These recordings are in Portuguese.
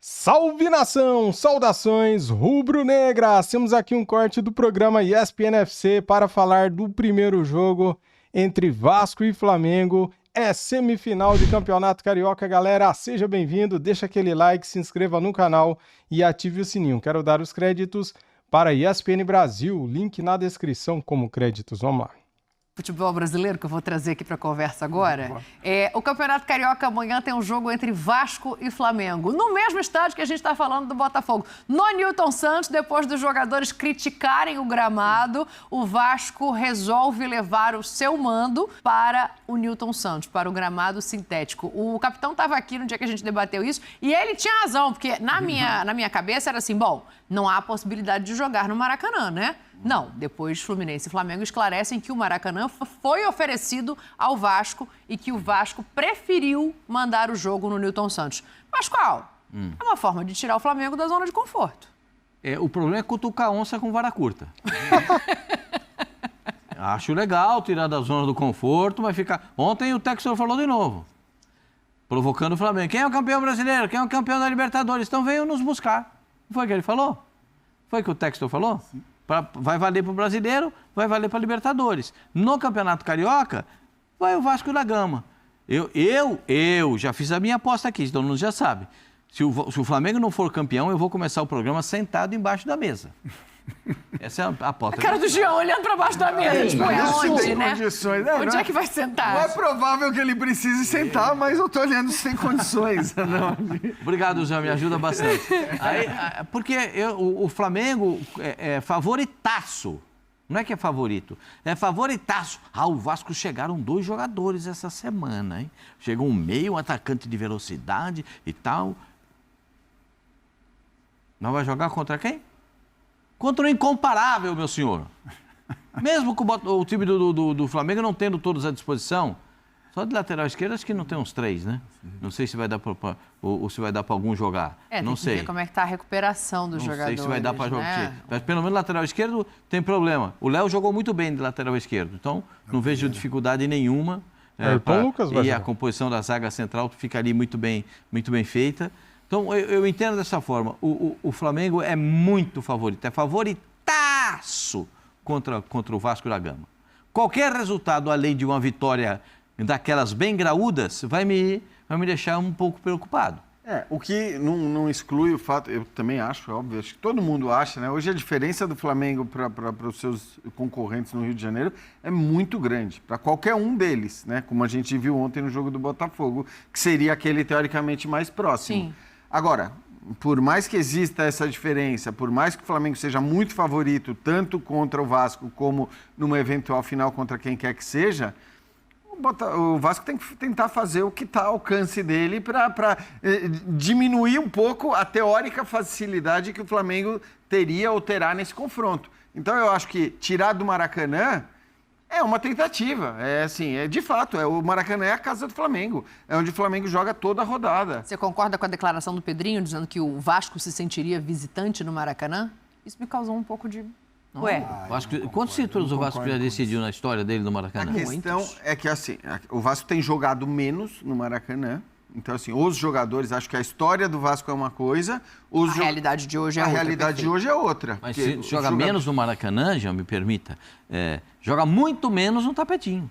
Salve nação! Saudações rubro-negras! Temos aqui um corte do programa ESPN FC para falar do primeiro jogo entre Vasco e Flamengo. É semifinal de Campeonato Carioca, galera. Seja bem-vindo, deixa aquele like, se inscreva no canal e ative o sininho. Quero dar os créditos para ESPN Brasil, link na descrição como créditos. Vamos lá. Futebol brasileiro, que eu vou trazer aqui para a conversa agora. O Campeonato Carioca amanhã tem um jogo entre Vasco e Flamengo, no mesmo estádio que a gente está falando do Botafogo. No Newton Santos, depois dos jogadores criticarem o gramado, o Vasco resolve levar o seu mando para o Newton Santos, para o gramado sintético. O capitão estava aqui no dia que a gente debateu isso e ele tinha razão, porque na minha cabeça era assim, bom, não há possibilidade de jogar no Maracanã, né? Não, depois Fluminense e Flamengo esclarecem que o Maracanã foi oferecido ao Vasco e que o Vasco preferiu mandar o jogo no Newton Santos. Mas qual? É uma forma de tirar o Flamengo da zona de conforto. O problema é cutucar onça com vara curta. Acho legal tirar da zona do conforto, mas ficar... Ontem o Textor falou de novo, provocando o Flamengo. Quem é o campeão brasileiro? Quem é o campeão da Libertadores? Então venham nos buscar. Não foi o que ele falou? Foi o que o Textor falou? Sim. Vai valer para o brasileiro, vai valer para a Libertadores. No Campeonato Carioca, vai o Vasco da Gama. Eu já fiz a minha aposta aqui, todo mundo já sabe. Se o Flamengo não for campeão, eu vou começar o programa sentado embaixo da mesa. Essa é a aposta. A cara do Jean olhando para baixo da mesa. Tipo, onde, né? Onde é que vai sentar? Não é provável que ele precise sentar, mas eu estou olhando se tem condições. Não. Obrigado, Jean, me ajuda bastante. Porque o Flamengo é favoritaço. Não é que é favorito, é favoritaço. O Vasco chegaram 2 jogadores essa semana, hein? Chegou um meio, um atacante de velocidade e tal. Não vai jogar contra quem? Contra o incomparável, meu senhor. Mesmo com o time do Flamengo não tendo todos à disposição, só de lateral esquerdo acho que não tem uns 3, né? Não sei se vai dar ou se vai dar para algum jogar. Não sei. Tem que ver como é que está a recuperação dos jogadores. Não sei se vai dar para jogar. Né? Mas pelo menos lateral esquerdo tem problema. O Léo jogou muito bem de lateral esquerdo, então não vejo dificuldade nenhuma. Lucas vai e jogar. a composição da zaga central ficaria muito bem feita. Então, eu entendo dessa forma. O Flamengo é muito favorito, é favoritaço contra o Vasco da Gama. Qualquer resultado além de uma vitória daquelas bem graúdas vai me deixar um pouco preocupado. O que não exclui o fato, eu também acho, óbvio, acho que todo mundo acha, né? Hoje a diferença do Flamengo para os seus concorrentes no Rio de Janeiro é muito grande, para qualquer um deles, né? Como a gente viu ontem no jogo do Botafogo, que seria aquele teoricamente mais próximo. Sim. Agora, por mais que exista essa diferença, por mais que o Flamengo seja muito favorito, tanto contra o Vasco como numa eventual final contra quem quer que seja, o Vasco tem que tentar fazer o que está ao alcance dele para diminuir um pouco a teórica facilidade que o Flamengo teria ou terá nesse confronto. Então, eu acho que tirar do Maracanã é uma tentativa, de fato, o Maracanã é a casa do Flamengo, é onde o Flamengo joga toda a rodada. Você concorda com a declaração do Pedrinho, dizendo que o Vasco se sentiria visitante no Maracanã? Isso me causou um pouco de... Quantos títulos o Vasco já decidiu na história dele no Maracanã? A questão é que, o Vasco tem jogado menos no Maracanã. Então, os jogadores, acho que a história do Vasco é uma coisa... A realidade de hoje é outra. A realidade de hoje é outra. Mas se joga menos no Maracanã, já me permita, joga muito menos no Tapetinho.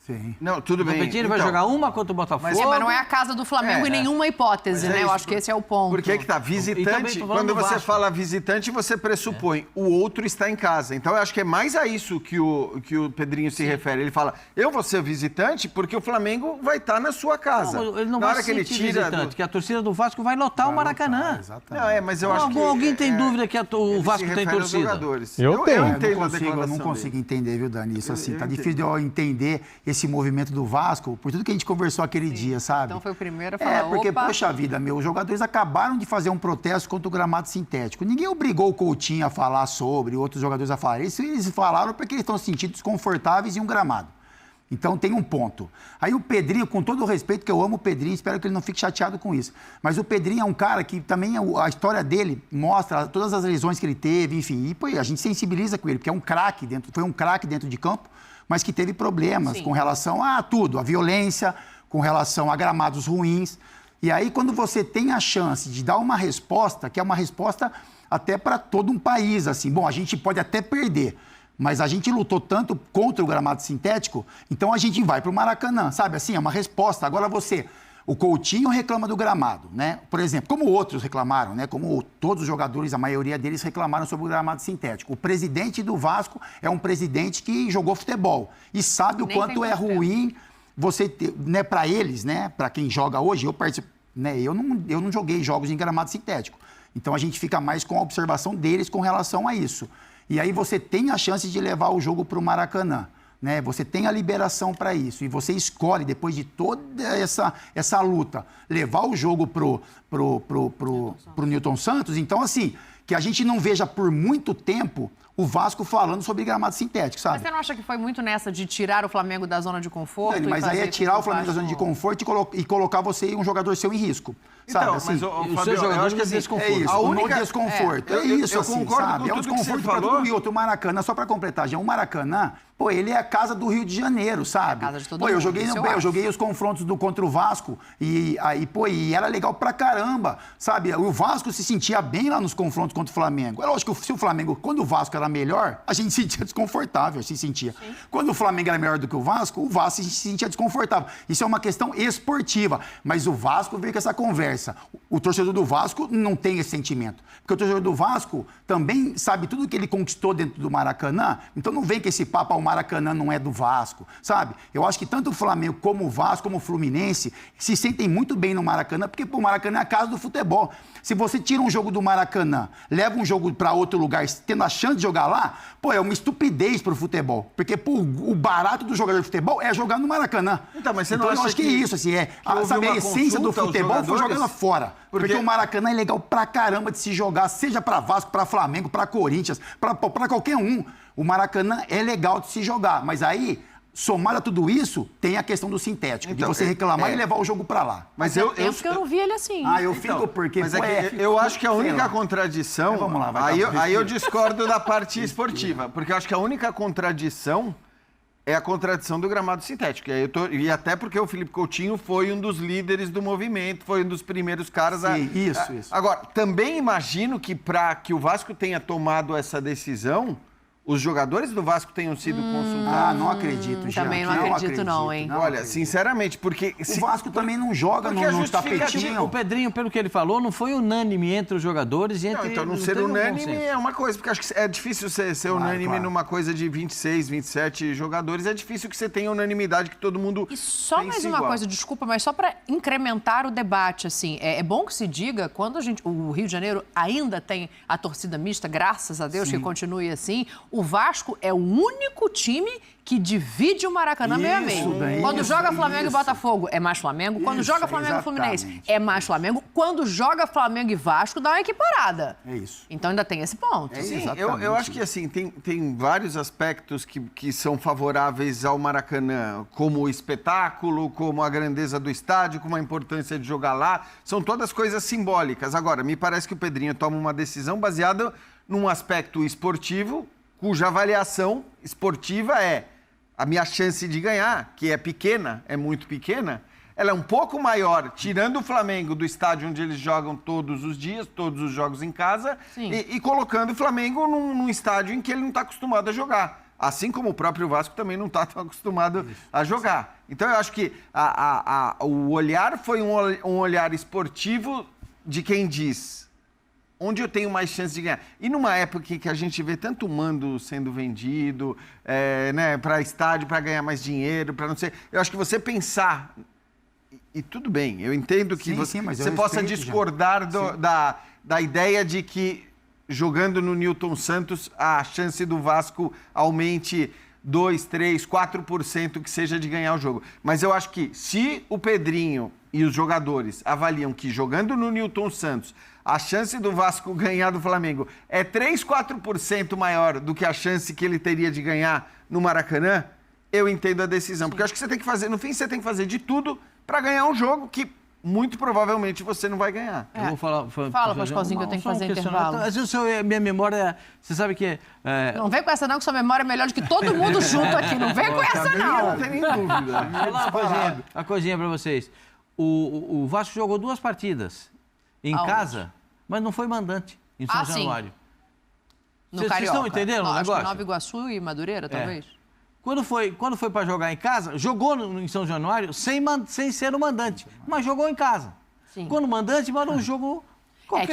Sim. Não, tudo bem. O Tapetinho vai jogar uma contra o Botafogo. Mas não é a casa do Flamengo em nenhuma hipótese, né? Eu acho que esse é o ponto. Porque que tá, visitante, quando você fala visitante, você pressupõe o outro está em casa. Então, eu acho que é mais a isso que o Pedrinho se refere. Ele fala, eu vou ser visitante porque o Flamengo vai estar na sua casa. Não, ele não vai ser visitante, que a torcida do Vasco vai lotar o Maracanã. Exatamente. Mas eu acho que... Alguém tem dúvida que o Vasco tem torcida? Eu tenho. Eu não consigo entender, viu, Dani? Isso assim, tá difícil de eu entender esse movimento do Vasco, por tudo que a gente conversou aquele dia, sabe? Então foi o primeiro a falar, porque, poxa vida, os jogadores acabaram de fazer um protesto contra o gramado sintético. Ninguém obrigou o Coutinho a falar sobre, outros jogadores a falar. Eles falaram porque eles estão se sentindo desconfortáveis em um gramado. Então tem um ponto. Aí o Pedrinho, com todo o respeito, que eu amo o Pedrinho, espero que ele não fique chateado com isso. Mas o Pedrinho é um cara que também, a história dele mostra todas as lesões que ele teve, enfim. E pô, a gente sensibiliza com ele, porque é um craque foi um craque dentro de campo, mas que teve problemas com relação a tudo, a violência, com relação a gramados ruins. E aí, quando você tem a chance de dar uma resposta, que é uma resposta até para todo um país, assim, bom, a gente pode até perder, mas a gente lutou tanto contra o gramado sintético, então a gente vai para o Maracanã, sabe? Assim, é uma resposta. Agora o Coutinho reclama do gramado, né? Por exemplo, como outros reclamaram, né? Como todos os jogadores, a maioria deles reclamaram sobre o gramado sintético. O presidente do Vasco é um presidente que jogou futebol e sabe o quanto é ruim você ter, né? Para eles, né? Para quem joga hoje, eu participo, né? Eu não joguei jogos em gramado sintético. Então a gente fica mais com a observação deles com relação a isso. E aí você tem a chance de levar o jogo para o Maracanã. Né? Você tem a liberação para isso e você escolhe, depois de toda essa luta, levar o jogo pro Newton Santos. Então, assim, que a gente não veja por muito tempo o Vasco falando sobre gramado sintético, sabe? Mas você não acha que foi muito nessa de tirar o Flamengo da zona de conforto? Dani, mas aí é tirar o Flamengo da zona de conforto e colocar você e um jogador seu em risco. Sabe, então, assim, mas, Fabio, eu acho que assim, é isso, o desconforto. É isso, eu assim, concordo sabe? com É um tudo que você desconforto para falou. todo mundo. E outro, o Maracanã, só para completar, já o Maracanã, pô, ele é a casa do Rio de Janeiro, sabe? É a casa de todo pô, eu mundo, joguei os confrontos contra o Vasco e era legal pra caramba, sabe? O Vasco se sentia bem lá nos confrontos contra o Flamengo. É lógico que se o Flamengo, quando o Vasco era melhor, a gente se sentia desconfortável, se sentia. Sim. Quando o Flamengo era melhor do que o Vasco se sentia desconfortável. Isso é uma questão esportiva, mas o Vasco veio com essa conversa. O torcedor do Vasco não tem esse sentimento. Porque o torcedor do Vasco também sabe tudo que ele conquistou dentro do Maracanã, então não vem com esse papo, o Maracanã não é do Vasco, sabe? Eu acho que tanto o Flamengo como o Vasco, como o Fluminense, se sentem muito bem no Maracanã, porque o Maracanã é a casa do futebol. Se você tira um jogo do Maracanã, leva um jogo para outro lugar, tendo a chance de jogar lá, pô, é uma estupidez pro futebol. Porque o barato do jogador de futebol é jogar no Maracanã. Então, mas você não eu acha acho que é isso, assim, sabe, a essência do futebol foi jogando fora. Porque o Maracanã é legal pra caramba de se jogar, seja pra Vasco, pra Flamengo, pra Corinthians, pra qualquer um. O Maracanã é legal de se jogar, mas aí, somado a tudo isso, tem a questão do sintético, então, de você reclamar e levar o jogo pra lá. Mas eu não vi ele assim. Eu fico porque... Mas eu acho que a única contradição... Vamos lá, aí eu discordo da parte esportiva, porque eu acho que a única contradição é a contradição do gramado sintético. E até porque o Felipe Coutinho foi um dos líderes do movimento, foi um dos primeiros caras Isso. Agora, também imagino que para que o Vasco tenha tomado essa decisão, os jogadores do Vasco tenham sido consultados. Não acredito, Jean. Também não acredito, não, hein? Olha, sinceramente, porque... O Vasco também não joga no tapetinho. O Pedrinho, pelo que ele falou, não foi unânime entre os jogadores. Então, não ser unânime é uma coisa, porque acho que é difícil ser unânime numa coisa de 26, 27 jogadores. É difícil que você tenha unanimidade, que todo mundo E só mais uma coisa, desculpa, mas só para incrementar o debate, assim, é bom que se diga, quando o Rio de Janeiro ainda tem a torcida mista, graças a Deus que continue assim, o Vasco é o único time que divide o Maracanã meio a meio. Quando joga Flamengo e Botafogo, é mais Flamengo. Quando joga Flamengo e Fluminense, é mais Flamengo. Quando joga Flamengo e Vasco, dá uma equiparada. É isso. Então ainda tem esse ponto. Sim, eu acho que assim, tem vários aspectos que são favoráveis ao Maracanã, como o espetáculo, como a grandeza do estádio, como a importância de jogar lá. São todas coisas simbólicas. Agora, me parece que o Pedrinho toma uma decisão baseada num aspecto esportivo, cuja avaliação esportiva é a minha chance de ganhar, que é pequena, é muito pequena, ela é um pouco maior, tirando o Flamengo do estádio onde eles jogam todos os dias, todos os jogos em casa, e colocando o Flamengo num estádio em que ele não está acostumado a jogar. Assim como o próprio Vasco também não está tão acostumado a jogar. Então, eu acho que o olhar foi um olhar esportivo de quem diz... onde eu tenho mais chance de ganhar. E numa época que a gente vê tanto mando sendo vendido, né, para estádio, para ganhar mais dinheiro, para não sei... Eu acho que você pensar... E tudo bem, eu entendo que você possa discordar da ideia de que jogando no Newton Santos a chance do Vasco aumente 2, 3, 4% que seja de ganhar o jogo. Mas eu acho que se o Pedrinho e os jogadores avaliam que jogando no Newton Santos a chance do Vasco ganhar do Flamengo é 3, 4% maior do que a chance que ele teria de ganhar no Maracanã, eu entendo a decisão. Porque eu acho que você tem que fazer, no fim, você tem que fazer de tudo para ganhar um jogo que muito provavelmente você não vai ganhar. Eu vou falar... Fala, Pascoalzinho, que eu tenho que fazer intervalo. Mas minha memória, você sabe que... Não vem com essa não, que sua memória é melhor do que todo mundo junto aqui. Não vem com essa não. Não tem nem dúvida. Vou falar uma coisinha para vocês. o Vasco jogou 2 partidas em casa, mas não foi mandante em São Januário. Vocês estão entendendo o negócio? Nova Iguaçu e Madureira, talvez? Quando foi para jogar em casa, jogou em São Januário sem ser o mandante, mas jogou em casa. Sim. Quando o mandante, mas não jogou...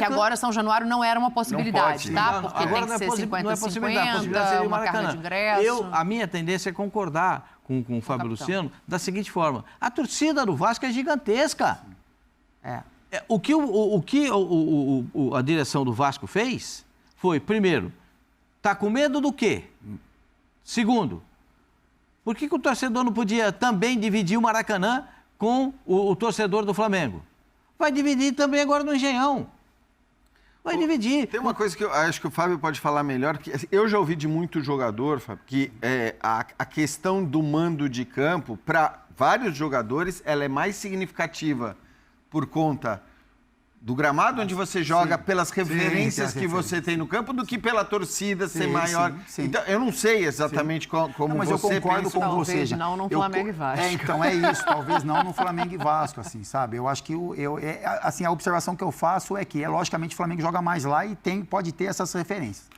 agora São Januário não era uma possibilidade, tá? Porque agora tem que ser 50-50, não é possibilidade, a possibilidade seria o uma Maracanã. carga de ingresso. A minha tendência é concordar com o Fábio Luciano da seguinte forma: a torcida do Vasco é gigantesca. O que a direção do Vasco fez foi, primeiro, tá com medo do quê? Segundo, por que o torcedor não podia também dividir o Maracanã com o torcedor do Flamengo? Vai dividir também agora no Engenhão. Vai dividir. Tem uma coisa que eu acho que o Fábio pode falar melhor, que eu já ouvi de muito jogador, Fábio, que a questão do mando de campo, para vários jogadores, ela é mais significativa por conta do gramado onde você joga, pelas referências que você tem no campo, do que pela torcida ser maior. Sim. Então, eu não sei exatamente como mas você eu concordo pensa. com você. Talvez não no Flamengo e Vasco. Então é isso, talvez não no Flamengo e Vasco, assim, sabe? Eu acho que assim, a observação que eu faço é que, logicamente, o Flamengo joga mais lá e pode ter essas referências.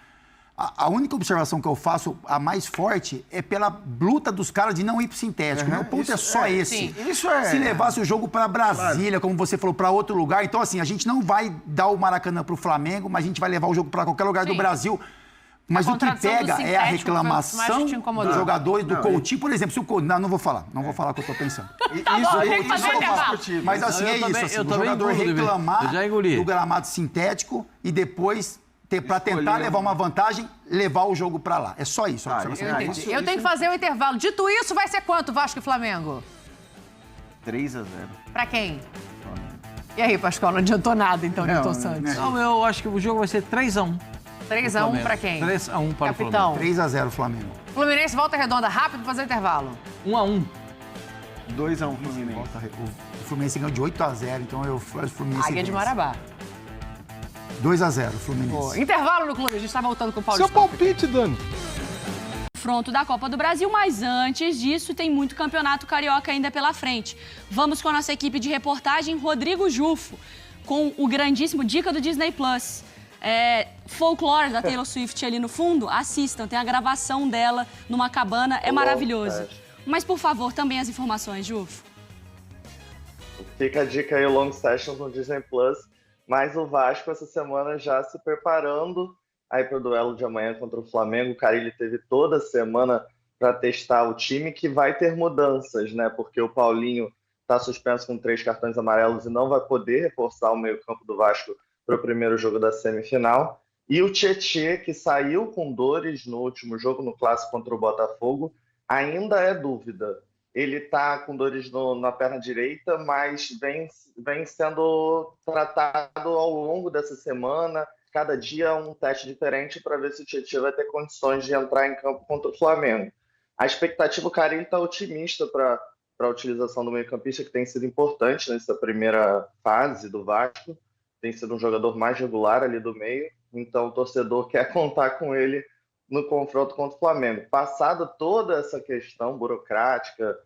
A única observação que eu faço, a mais forte, é pela luta dos caras de não ir pro sintético. Meu ponto é só esse. Se levasse o jogo para Brasília, como você falou, para outro lugar, então assim, a gente não vai dar o Maracanã pro Flamengo, mas a gente vai levar o jogo para qualquer lugar do Brasil. Mas o que pega é a reclamação dos jogadores, do Coutinho. Por exemplo, se o Coutinho... Não vou falar o que eu tô pensando. Mas assim, é isso. Assim, o jogador reclamar do gramado sintético e depois... para tentar levar uma vantagem, levar o jogo para lá. É só isso. Eu tenho que fazer o intervalo. Dito isso, vai ser quanto, Vasco e Flamengo? 3-0. Pra quem? E aí, Pascoal, não adiantou nada, então, Nilton Santos? Não, eu acho que o jogo vai ser 3-1. 3-1 pra quem? 3-1 para Capitão. o Flamengo. 3-0 Flamengo. Fluminense, volta redonda, rápido, fazer o intervalo. 1-1. 2-1 Fluminense. O Fluminense ganhou de 8-0, então eu faço o Fluminense. Águia de Marabá. 2-0, Fluminense. Pô, intervalo no clube, a gente tá voltando com o Paulo. Seu palpite, Dani. Confronto da Copa do Brasil, mas antes disso tem muito campeonato carioca ainda pela frente. Vamos com a nossa equipe de reportagem, Rodrigo Jufo, com o grandíssimo Dica do Disney Plus. Folklore da Taylor Swift ali no fundo, assistam, tem a gravação dela numa cabana, é maravilhoso. Mas, por favor, também as informações, Jufo. Fica a dica aí, Long Sessions no Disney Plus. Mas o Vasco, essa semana, já se preparando aí para o duelo de amanhã contra o Flamengo. O Carille teve toda a semana para testar o time, que vai ter mudanças, né? Porque o Paulinho está suspenso com 3 cartões amarelos e não vai poder reforçar o meio-campo do Vasco para o primeiro jogo da semifinal. E o Tietê, que saiu com dores no último jogo, no clássico contra o Botafogo, ainda é dúvida. Ele está com dores na perna direita, mas vem sendo tratado ao longo dessa semana. Cada dia um teste diferente para ver se o Tietê vai ter condições de entrar em campo contra o Flamengo. A expectativa, o Carille está otimista para a utilização do meio-campista, que tem sido importante nessa primeira fase do Vasco. Tem sido um jogador mais regular ali do meio. Então o torcedor quer contar com ele no confronto contra o Flamengo. Passada toda essa questão burocrática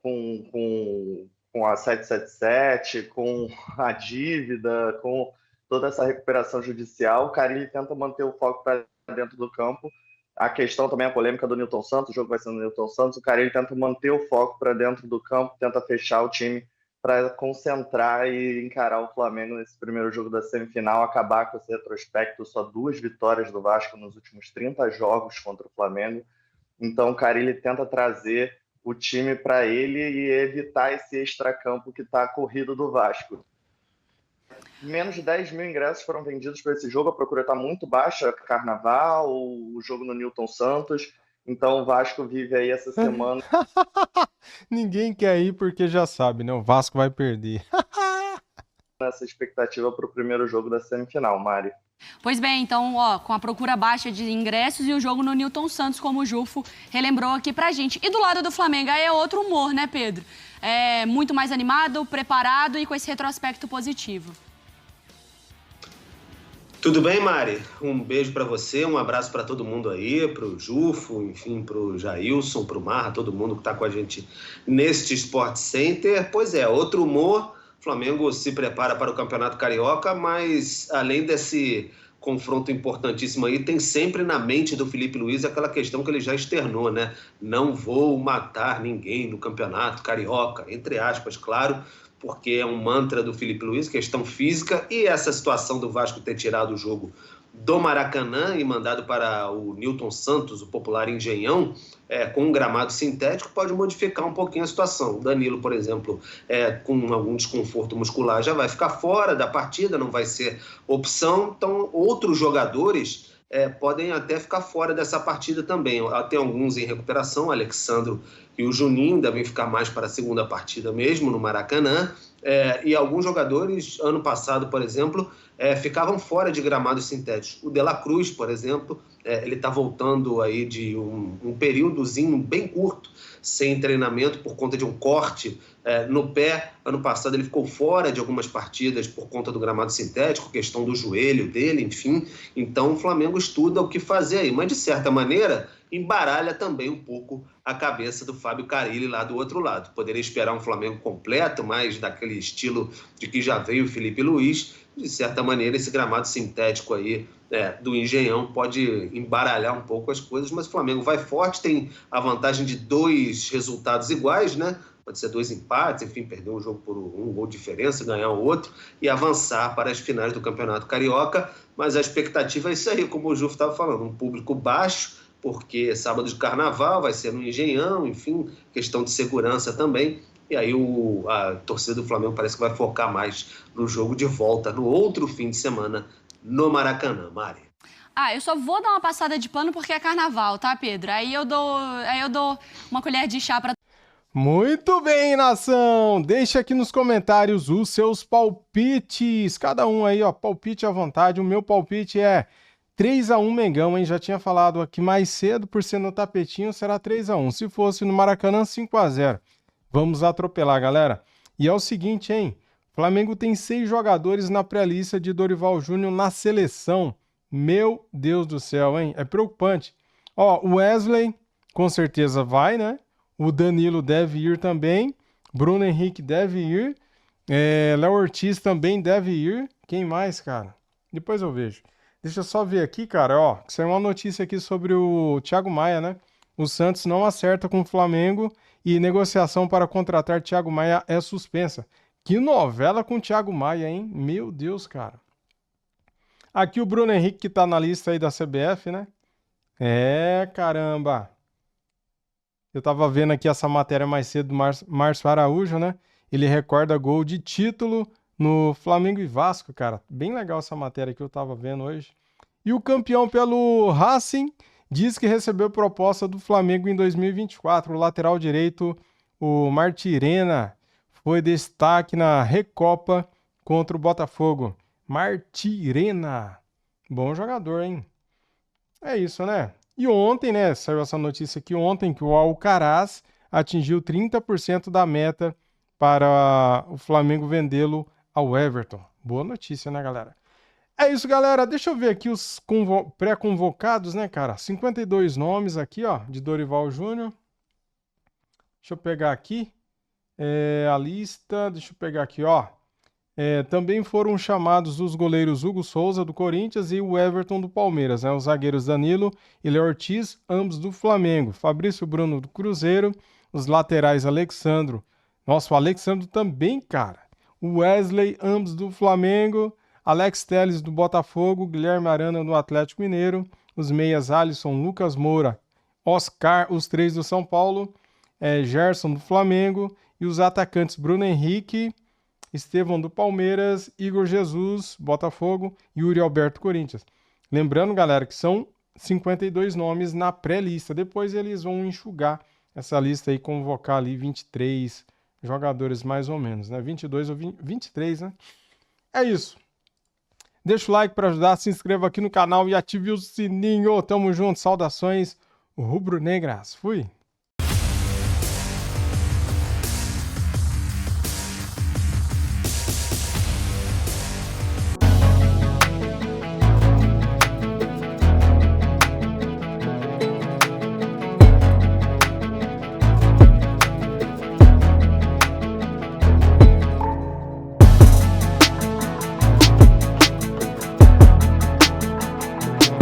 com a 777, com a dívida, com toda essa recuperação judicial, o Carille tenta manter o foco para dentro do campo. A questão também, a polêmica do Nilton Santos, o jogo vai ser no Nilton Santos, o Carille tenta manter o foco para dentro do campo, tenta fechar o time para concentrar e encarar o Flamengo nesse primeiro jogo da semifinal, acabar com esse retrospecto, só 2 vitórias do Vasco nos últimos 30 jogos contra o Flamengo. Então o Carille tenta trazer o time para ele e evitar esse extracampo que está corrido do Vasco. Menos de 10 mil ingressos foram vendidos para esse jogo, a procura está muito baixa, Carnaval, o jogo no Nilton Santos, então o Vasco vive aí essa semana. Ninguém quer ir porque já sabe, né? O Vasco vai perder. Essa expectativa para o primeiro jogo da semifinal, Mari. Pois bem, então, com a procura baixa de ingressos e o jogo no Nilton Santos, como o Jufo relembrou aqui pra gente. E do lado do Flamengo, aí é outro humor, né, Pedro? É muito mais animado, preparado e com esse retrospecto positivo. Tudo bem, Mari? Um beijo pra você, um abraço pra todo mundo aí, pro Jufo, enfim, pro Jailson, pro Marra, todo mundo que tá com a gente neste Sport Center. Pois é, outro humor, Flamengo se prepara para o Campeonato Carioca, mas além desse confronto importantíssimo aí, tem sempre na mente do Felipe Luiz aquela questão que ele já externou, né? Não vou matar ninguém no Campeonato Carioca, entre aspas, claro, porque é um mantra do Felipe Luiz, questão física, e essa situação do Vasco ter tirado o jogo do Maracanã e mandado para o Newton Santos, o popular Engenhão, com um gramado sintético, pode modificar um pouquinho a situação. O Danilo, por exemplo, com algum desconforto muscular, já vai ficar fora da partida, não vai ser opção. Então, outros jogadores podem até ficar fora dessa partida também. Tem alguns em recuperação, o Alexandro e o Juninho devem ficar mais para a segunda partida mesmo, no Maracanã. E alguns jogadores, ano passado, por exemplo, ficavam fora de gramados sintéticos. O De La Cruz, por exemplo, ele está voltando aí de um períodozinho bem curto, sem treinamento, por conta de um corte no pé. Ano passado ele ficou fora de algumas partidas por conta do gramado sintético, questão do joelho dele, enfim. Então o Flamengo estuda o que fazer aí, mas de certa maneira embaralha também um pouco a cabeça do Fábio Carille lá do outro lado. Poderia esperar um Flamengo completo, mas daquele estilo de que já veio o Felipe Luiz. De certa maneira, esse gramado sintético aí do Engenhão pode embaralhar um pouco as coisas, mas o Flamengo vai forte, tem a vantagem de 2 resultados iguais, né? Pode ser 2 empates, enfim, perder um jogo por 1 gol de diferença, ganhar o outro e avançar para as finais do Campeonato Carioca. Mas a expectativa é isso aí, como o Jufo estava falando, um público baixo, porque sábado de carnaval vai ser no Engenhão, enfim, questão de segurança também. E aí a torcida do Flamengo parece que vai focar mais no jogo de volta, no outro fim de semana, no Maracanã, Mari. Eu só vou dar uma passada de pano porque é carnaval, tá, Pedro? Aí eu dou uma colher de chá pra... Muito bem, nação! Deixa aqui nos comentários os seus palpites. Cada um aí, ó, palpite à vontade. O meu palpite é 3-1 Mengão, hein? Já tinha falado aqui mais cedo, por ser no tapetinho, será 3-1. Se fosse no Maracanã, 5-0. Vamos atropelar, galera. E é o seguinte, hein? O Flamengo tem 6 jogadores na pré-lista de Dorival Júnior na seleção. Meu Deus do céu, hein? É preocupante. Ó, o Wesley com certeza vai, né? O Danilo deve ir também. Bruno Henrique deve ir. Léo Ortiz também deve ir. Quem mais, cara? Depois eu vejo. Deixa eu só ver aqui, cara, ó. Saiu uma notícia aqui sobre o Thiago Maia, né? O Santos não acerta com o Flamengo e negociação para contratar Thiago Maia é suspensa. Que novela com o Thiago Maia, hein? Meu Deus, cara. Aqui o Bruno Henrique que tá na lista aí da CBF, né? Caramba. Eu tava vendo aqui essa matéria mais cedo do Márcio Araújo, né? Ele recorda gol de título no Flamengo e Vasco, cara. Bem legal essa matéria que eu tava vendo hoje. E o campeão pelo Racing diz que recebeu proposta do Flamengo em 2024. O lateral direito, o Martirena, foi destaque na Recopa contra o Botafogo. Martirena. Bom jogador, hein? É isso, né? E ontem, né? Saiu essa notícia aqui ontem que o Alcaraz atingiu 30% da meta para o Flamengo vendê-lo ao Everton. Boa notícia, né, galera? É isso, galera. Deixa eu ver aqui os pré-convocados, né, cara? 52 nomes aqui, ó, de Dorival Júnior. Deixa eu pegar aqui a lista. Deixa eu pegar aqui, ó. Também foram chamados os goleiros Hugo Souza, do Corinthians, e o Everton, do Palmeiras, né? Os zagueiros Danilo e Léo Ortiz, ambos do Flamengo. Fabrício Bruno, do Cruzeiro. Os laterais Alexandro. Nossa, o Alexandro também, cara. O Wesley, ambos do Flamengo. Alex Telles, do Botafogo. Guilherme Arana, do Atlético Mineiro. Os meias Alisson, Lucas Moura, Oscar, os 3 do São Paulo. Gerson, do Flamengo. E os atacantes Bruno Henrique, Estevão do Palmeiras, Igor Jesus, Botafogo, Yuri Alberto, Corinthians. Lembrando, galera, que são 52 nomes na pré-lista. Depois eles vão enxugar essa lista e convocar ali 23 jogadores mais ou menos, né? 22 ou 23, né? É isso. Deixa o like para ajudar, se inscreva aqui no canal e ative o sininho. Tamo junto, saudações rubro-negras. Fui!